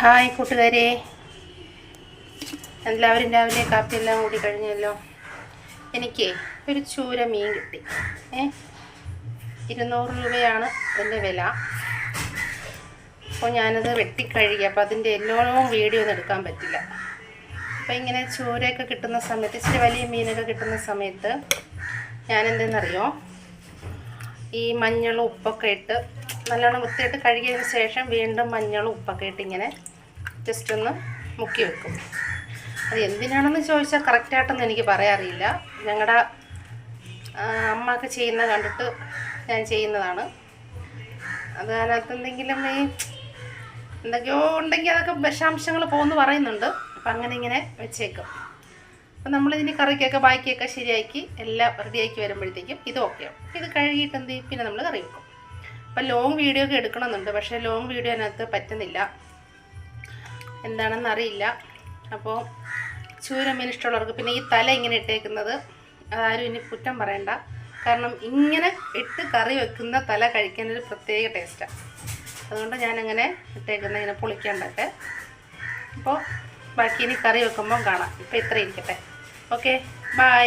Hi കൂട്ടുകാരെ, എല്ലാവരും രാവിലെ കാപ്പിയെല്ലാം കൂടി കഴിഞ്ഞല്ലോ. എനിക്ക് ഒരു ചൂര മീൻ കിട്ടി. 200 രൂപയാണ് അതിൻ്റെ വില. അപ്പോൾ ഞാനത് വെട്ടിക്കഴുകി. അപ്പോൾ അതിൻ്റെ എല്ലോളം വീഡിയോ ഒന്നും എടുക്കാൻ പറ്റില്ല. അപ്പോൾ ഇങ്ങനെ ചൂരയൊക്കെ കിട്ടുന്ന സമയത്ത്, ഇച്ചിരി വലിയ മീനൊക്കെ കിട്ടുന്ന സമയത്ത് ഞാനെന്തെന്നറിയോ, ഈ മഞ്ഞളും ഉപ്പൊക്കെ ഇട്ട് നല്ലോണം വൃത്തിയായിട്ട് കഴുകിയതിന് ശേഷം വീണ്ടും മഞ്ഞളും ഉപ്പൊക്കെ ഇട്ട് ഇങ്ങനെ ജസ്റ്റ് ഒന്ന് മുക്കി വെക്കും. അത് എന്തിനാണെന്ന് ചോദിച്ചാൽ കറക്റ്റായിട്ടൊന്നും എനിക്ക് പറയാറില്ല. ഞങ്ങളുടെ അമ്മയൊക്കെ ചെയ്യുന്ന കണ്ടിട്ട് ഞാൻ ചെയ്യുന്നതാണ്. അത് അതിനകത്ത് എന്തെങ്കിലും എന്തൊക്കെയോ ഉണ്ടെങ്കിൽ അതൊക്കെ വിഷാംശങ്ങൾ പോകുമെന്ന് പറയുന്നുണ്ട്. അപ്പം അങ്ങനെ ഇങ്ങനെ വെച്ചേക്കും. അപ്പം നമ്മളിതിന് കറിക്കൊക്കെ ബാക്കിയൊക്കെ ശരിയാക്കി എല്ലാം റെഡിയാക്കി വരുമ്പോഴത്തേക്കും ഇത് ഓക്കെയാവും. ഇത് കഴുകിയിട്ട് എന്ത് ചെയ്യും, പിന്നെ നമ്മൾ കറി വെക്കും. അപ്പം ലോങ് വീഡിയോ ഒക്കെ എടുക്കണമെന്നുണ്ട്, പക്ഷേ ലോങ് വീഡിയോ അതിനകത്ത് പറ്റുന്നില്ല, എന്താണെന്ന് അറിയില്ല. അപ്പോൾ ചൂര മീൻ ഇഷ്ടമുള്ളവർക്ക്, പിന്നെ ഈ തല ഇങ്ങനെ ഇട്ടേക്കുന്നത് അതാരും ഇനി കുറ്റം പറയണ്ട. കാരണം ഇങ്ങനെ ഇട്ട് കറി വെക്കുന്ന തല കഴിക്കാനൊരു പ്രത്യേക ടേസ്റ്റാണ്. അതുകൊണ്ട് ഞാനങ്ങനെ ഇട്ടേക്കുന്ന ഇങ്ങനെ പൊളിക്കാണ്ടൊക്കെ. അപ്പോൾ ബാക്കി ഇനി കറി വെക്കുമ്പം കാണാം. ഇപ്പോൾ ഇത്ര ഇരിക്കട്ടെ. Okay, by.